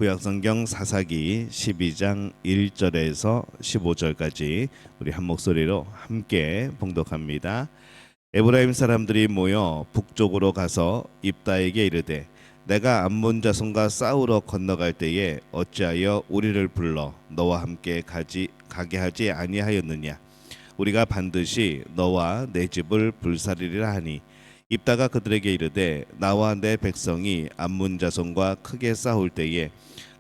구약성경 사사기 12장 1절에서 15절까지 우리 한 목소리로 함께 봉독합니다. 에브라임 사람들이 모여 북쪽으로 가서 입다에게 이르되 내가 암몬 자손과 싸우러 건너갈 때에 어찌하여 우리를 불러 너와 함께 가게 하지 아니하였느냐. 우리가 반드시 너와 내 집을 불사르리라 하니 입다가 그들에게 이르되 나와 내 백성이 암몬 자손과 크게 싸울 때에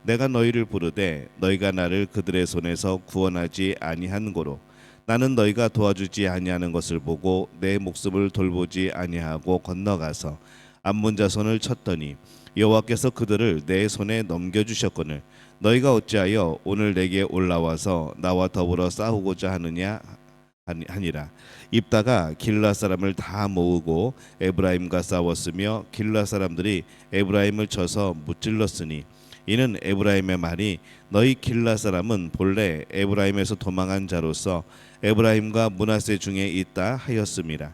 내가 너희를 부르되 너희가 나를 그들의 손에서 구원하지 아니한 고로 나는 너희가 도와주지 아니하는 것을 보고 내 목숨을 돌보지 아니하고 건너가서 암몬 자손을 쳤더니 여호와께서 그들을 내 손에 넘겨주셨거늘 너희가 어찌하여 오늘 내게 올라와서 나와 더불어 싸우고자 하느냐 하니라. 입다가 길라 사람을 다 모으고 에브라임과 싸웠으며 길라 사람들이 에브라임을 쳐서 무찔렀으니 이는 에브라임의 말이 너희 길라 사람은 본래 에브라임에서 도망한 자로서 에브라임과 므낫세 중에 있다 하였음이라.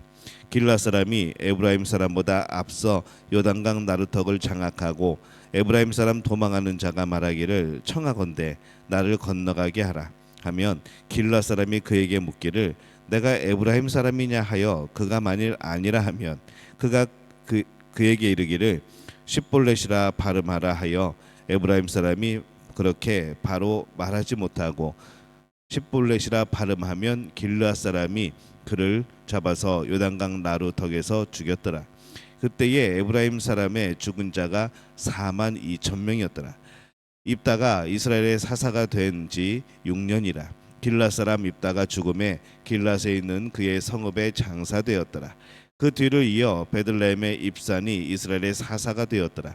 길라 사람이 에브라임 사람보다 앞서 요단강 나루턱을 장악하고 에브라임 사람 도망하는 자가 말하기를 청하건대 나를 건너가게 하라 하면 길라 사람이 그에게 묻기를 내가 에브라임 사람이냐 하여 그가 만일 아니라 하면 그가 그에게 이르기를 십볼렛이라 발음하라 하여 에브라임 사람이 그렇게 바로 말하지 못하고 십볼렛이라 발음하면 길르앗 사람이 그를 잡아서 요단강 나루턱에서 죽였더라. 그때에 에브라임 사람의 죽은 자가 4만 2천 명이었더라. 입다가 이스라엘의 사사가 된 지 6년이라. 길앗 사람 입다가 죽음에 길앗에 있는 그의 성읍에 장사되었더라. 그 뒤를 이어 베들레헴의 입산이 이스라엘의 사사가 되었더라.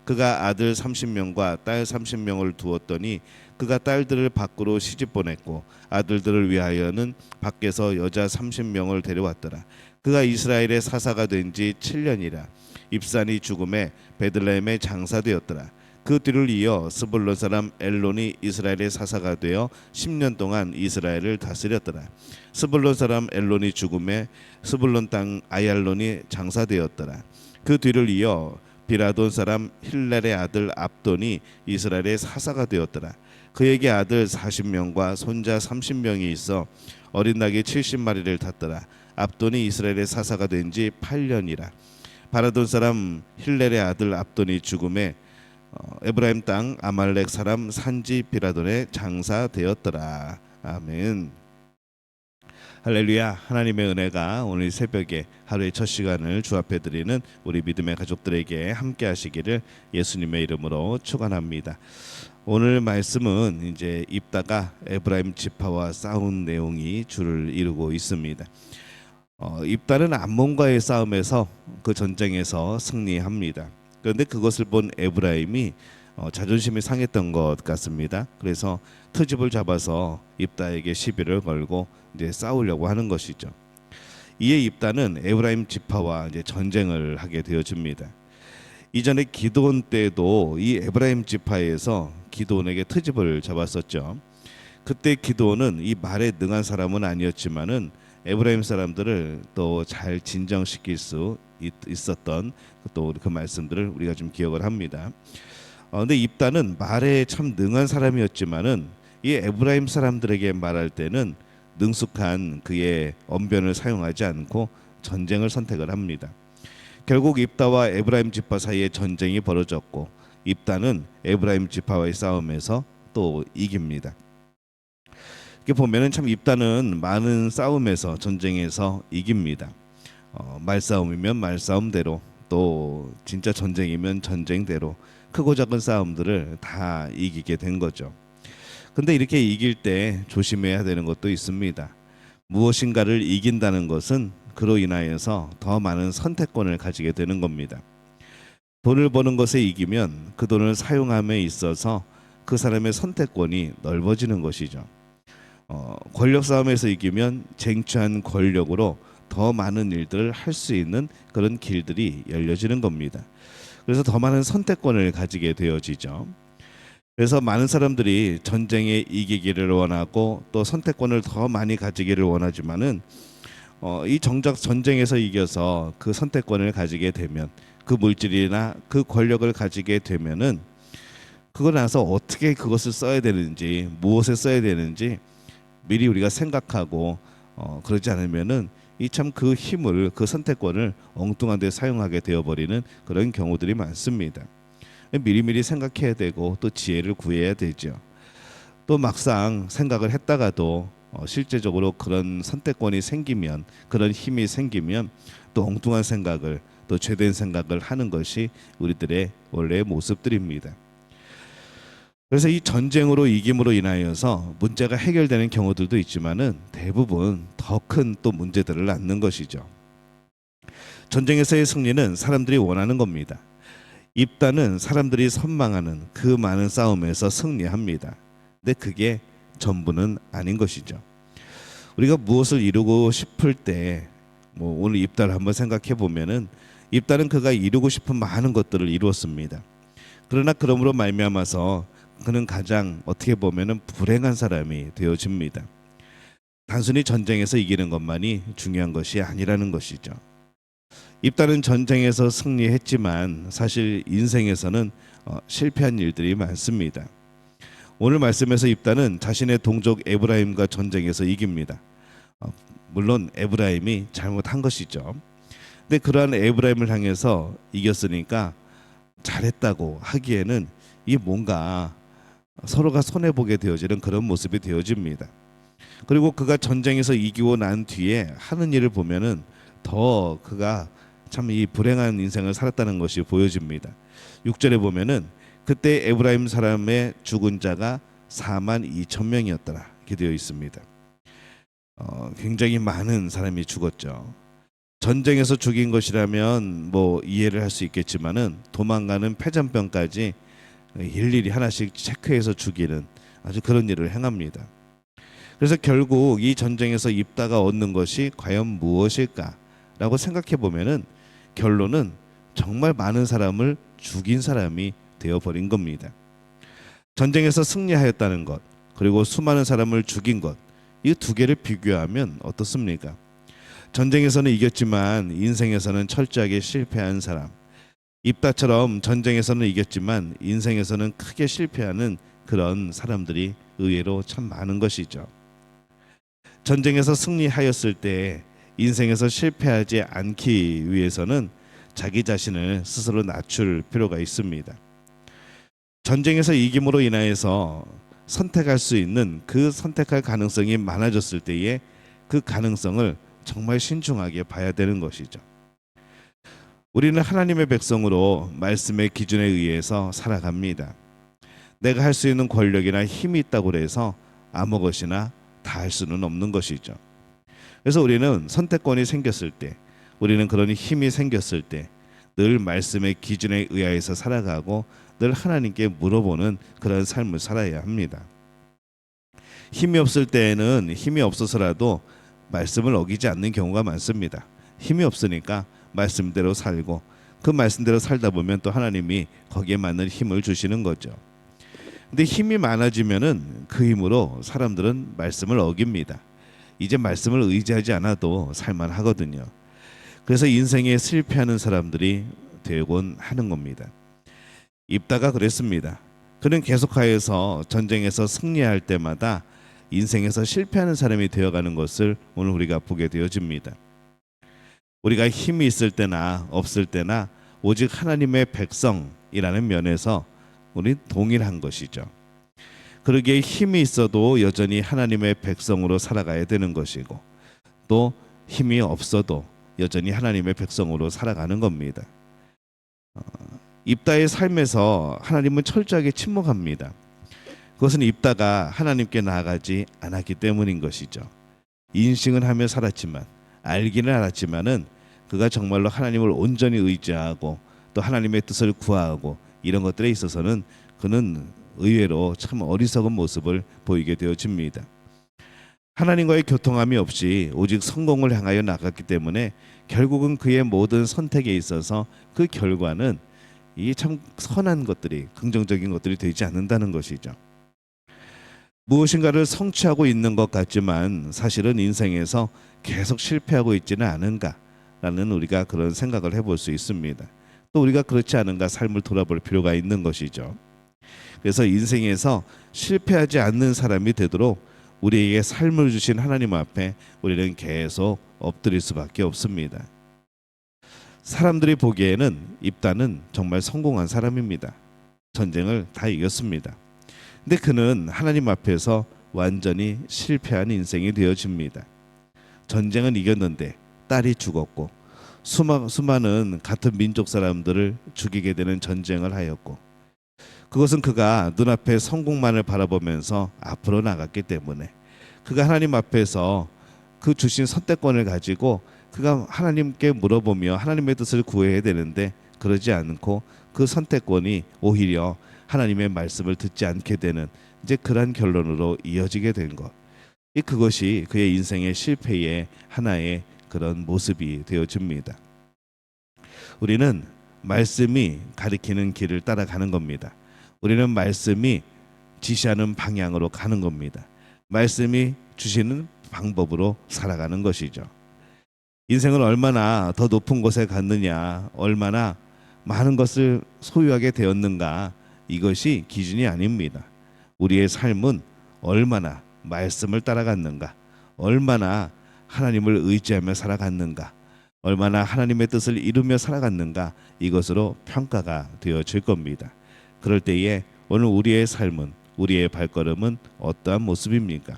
그가 아들 30명과 딸 30명을 두었더니 그가 딸들을 밖으로 시집 보냈고 아들들을 위하여는 밖에서 여자 30명을 데려왔더라. 그가 이스라엘의 사사가 된 지 7년이라. 입산이 죽음에 베들레헴에 장사되었더라. 그 뒤를 이어 스불론 사람 엘론이 이스라엘의 사사가 되어 10년 동안 이스라엘을 다스렸더라. 스불론 사람 엘론이 죽음에 스불론 땅 아얄론이 장사되었더라. 그 뒤를 이어 비라돈 사람 힐렐의 아들 압돈이 이스라엘의 사사가 되었더라. 그에게 아들 40명과 손자 30명이 있어 어린 낙이 70마리를 탔더라. 압돈이 이스라엘의 사사가 된 지 8년이라. 바라돈 사람 힐렐의 아들 압돈이 죽음에 에브라임 땅 아말렉 사람 산지 비라돈에 장사되었더라. 아멘. 할렐루야. 하나님의 은혜가 오늘 새벽에 하루의 첫 시간을 주 앞에 드리는 우리 믿음의 가족들에게 함께 하시기를 예수님의 이름으로 축원합니다. 오늘 말씀은 이제 입다가 에브라임 지파와 싸운 내용이 주를 이루고 있습니다. 입다는 암몬과의 싸움에서 그 전쟁에서 승리합니다. 그런데 그것을 본 에브라임이 자존심이 상했던 것 같습니다. 그래서 트집을 잡아서 입다에게 시비를 걸고 이제 싸우려고 하는 것이죠. 이에 입다는 에브라임 지파와 이제 전쟁을 하게 되어집니다. 이전에 기드온 때도 이 에브라임 지파에서 기드온에게 트집을 잡았었죠. 그때 기드온은 이 말에 능한 사람은 아니었지만은 에브라임 사람들을 또 잘 진정시킬 수 있었던 또 그 말씀들을 우리가 좀 기억을 합니다. 근데 입다는 말에 참 능한 사람이었지만은 이 에브라임 사람들에게 말할 때는 능숙한 그의 언변을 사용하지 않고 전쟁을 선택을 합니다. 결국 입다와 에브라임 지파 사이에 전쟁이 벌어졌고 입다는 에브라임 지파와의 싸움에서 또 이깁니다. 이렇게 보면은 참 입다는 많은 싸움에서 전쟁에서 이깁니다. 말싸움이면 말싸움대로 또 진짜 전쟁이면 전쟁대로 크고 작은 싸움들을 다 이기게 된 거죠. 근데 이렇게 이길 때 조심해야 되는 것도 있습니다. 무엇인가를 이긴다는 것은 그로 인하여서 더 많은 선택권을 가지게 되는 겁니다. 돈을 버는 것에 이기면 그 돈을 사용함에 있어서 그 사람의 선택권이 넓어지는 것이죠. 권력 싸움에서 이기면 쟁취한 권력으로 더 많은 일들을 할 수 있는 그런 길들이 열려지는 겁니다. 그래서 더 많은 선택권을 가지게 되어지죠. 그래서 많은 사람들이 전쟁에 이기기를 원하고 또 선택권을 더 많이 가지기를 원하지만은 이 정작 전쟁에서 이겨서 그 선택권을 가지게 되면 그 물질이나 그 권력을 가지게 되면은 그걸 나서 어떻게 그것을 써야 되는지, 무엇에 써야 되는지 미리 우리가 생각하고 그러지 않으면은 이 참 그 힘을, 그 선택권을 엉뚱한 데 사용하게 되어버리는 그런 경우들이 많습니다. 미리미리 생각해야 되고 또 지혜를 구해야 되죠. 또 막상 생각을 했다가도 실제적으로 그런 선택권이 생기면, 그런 힘이 생기면 또 엉뚱한 생각을, 또 죄된 생각을 하는 것이 우리들의 원래의 모습들입니다. 그래서 이 전쟁으로 이김으로 인하여서 문제가 해결되는 경우들도 있지만은 대부분 더 큰 또 문제들을 낳는 것이죠. 전쟁에서의 승리는 사람들이 원하는 겁니다. 입다는 사람들이 선망하는 그 많은 싸움에서 승리합니다. 근데 그게 전부는 아닌 것이죠. 우리가 무엇을 이루고 싶을 때, 오늘 입다를 한번 생각해 보면은 입다는 그가 이루고 싶은 많은 것들을 이루었습니다. 그러나 그러므로 말미암아서 그는 가장 어떻게 보면은 불행한 사람이 되어집니다. 단순히 전쟁에서 이기는 것만이 중요한 것이 아니라는 것이죠. 입다는 전쟁에서 승리했지만 사실 인생에서는 실패한 일들이 많습니다. 오늘 말씀에서 입다는 자신의 동족 에브라임과 전쟁에서 이깁니다. 물론 에브라임이 잘못한 것이죠. 근데 그러한 에브라임을 향해서 이겼으니까 잘했다고 하기에는 이 뭔가 서로가 손해보게 되어지는 그런 모습이 되어집니다. 그리고 그가 전쟁에서 이기고 난 뒤에 하는 일을 보면은 더 그가 참 이 불행한 인생을 살았다는 것이 보여집니다. 6절에 보면은 그때 에브라임 사람의 죽은 자가 42,000명이었더라 이렇게 되어 있습니다. 굉장히 많은 사람이 죽었죠. 전쟁에서 죽인 것이라면 이해를 할 수 있겠지만은 도망가는 패전병까지 일일이 하나씩 체크해서 죽이는 아주 그런 일을 행합니다. 그래서 결국 이 전쟁에서 입다가 얻는 것이 과연 무엇일까라고 생각해 보면은 결론은 정말 많은 사람을 죽인 사람이 되어버린 겁니다. 전쟁에서 승리하였다는 것, 그리고 수많은 사람을 죽인 것, 이 두 개를 비교하면 어떻습니까? 전쟁에서는 이겼지만 인생에서는 철저하게 실패한 사람, 입다처럼 전쟁에서는 이겼지만 인생에서는 크게 실패하는 그런 사람들이 의외로 참 많은 것이죠. 전쟁에서 승리하였을 때 인생에서 실패하지 않기 위해서는 자기 자신을 스스로 낮출 필요가 있습니다. 전쟁에서 이김으로 인하여서 선택할 수 있는 그 선택할 가능성이 많아졌을 때에 그 가능성을 정말 신중하게 봐야 되는 것이죠. 우리는 하나님의 백성으로 말씀의 기준에 의해서 살아갑니다. 내가 할 수 있는 권력이나 힘이 있다고 해서 아무 것이나 다 할 수는 없는 것이죠. 그래서 우리는 선택권이 생겼을 때, 우리는 그런 힘이 생겼을 때 늘 말씀의 기준에 의하여서 살아가고 늘 하나님께 물어보는 그런 삶을 살아야 합니다. 힘이 없을 때에는 힘이 없어서라도 말씀을 어기지 않는 경우가 많습니다. 힘이 없으니까 말씀대로 살고 그 말씀대로 살다 보면 또 하나님이 거기에 맞는 힘을 주시는 거죠. 근데 힘이 많아지면은 그 힘으로 사람들은 말씀을 어깁니다. 이제 말씀을 의지하지 않아도 살만 하거든요. 그래서 인생에 실패하는 사람들이 되곤 하는 겁니다. 입다가 그랬습니다. 그는 계속하여서 전쟁에서 승리할 때마다 인생에서 실패하는 사람이 되어가는 것을 오늘 우리가 보게 되어집니다. 우리가 힘이 있을 때나 없을 때나 오직 하나님의 백성이라는 면에서 우리 동일한 것이죠. 그러기에 힘이 있어도 여전히 하나님의 백성으로 살아가야 되는 것이고 또 힘이 없어도 여전히 하나님의 백성으로 살아가는 겁니다. 입다의 삶에서 하나님은 철저하게 침묵합니다. 그것은 입다가 하나님께 나아가지 않았기 때문인 것이죠. 인식은 하며 살았지만, 알기는 알았지만은 그가 정말로 하나님을 온전히 의지하고 또 하나님의 뜻을 구하고 이런 것들에 있어서는 그는 의외로 참 어리석은 모습을 보이게 되어집니다. 하나님과의 교통함이 없이 오직 성공을 향하여 나갔기 때문에 결국은 그의 모든 선택에 있어서 그 결과는 이 참 선한 것들이, 긍정적인 것들이 되지 않는다는 것이죠. 무엇인가를 성취하고 있는 것 같지만 사실은 인생에서 계속 실패하고 있지는 않은가라는 우리가 그런 생각을 해볼 수 있습니다. 또 우리가 그렇지 않은가 삶을 돌아볼 필요가 있는 것이죠. 그래서 인생에서 실패하지 않는 사람이 되도록 우리에게 삶을 주신 하나님 앞에 우리는 계속 엎드릴 수밖에 없습니다. 사람들이 보기에는 입다는 정말 성공한 사람입니다. 전쟁을 다 이겼습니다. 근데 그는 하나님 앞에서 완전히 실패한 인생이 되어집니다. 전쟁은 이겼는데 딸이 죽었고 수많은 같은 민족 사람들을 죽이게 되는 전쟁을 하였고, 그것은 그가 눈앞에 성공만을 바라보면서 앞으로 나갔기 때문에 그가 하나님 앞에서 그 주신 선택권을 가지고 그가 하나님께 물어보며 하나님의 뜻을 구해야 되는데 그러지 않고 그 선택권이 오히려 하나님의 말씀을 듣지 않게 되는 이제 그러한 결론으로 이어지게 된 것. 그것이 그의 인생의 실패의 하나의 그런 모습이 되어집니다. 우리는 말씀이 가리키는 길을 따라가는 겁니다. 우리는 말씀이 지시하는 방향으로 가는 겁니다. 말씀이 주시는 방법으로 살아가는 것이죠. 인생을 얼마나 더 높은 곳에 갔느냐, 얼마나 많은 것을 소유하게 되었는가, 이것이 기준이 아닙니다. 우리의 삶은 얼마나 말씀을 따라갔는가, 얼마나 하나님을 의지하며 살아갔는가, 얼마나 하나님의 뜻을 이루며 살아갔는가, 이것으로 평가가 되어질 겁니다. 그럴 때에 오늘 우리의 삶은, 우리의 발걸음은 어떠한 모습입니까?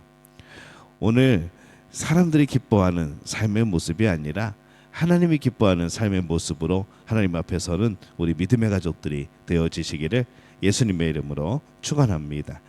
오늘 사람들이 기뻐하는 삶의 모습이 아니라 하나님이 기뻐하는 삶의 모습으로 하나님 앞에 서는 우리 믿음의 가족들이 되어지시기를 예수님의 이름으로 축원합니다.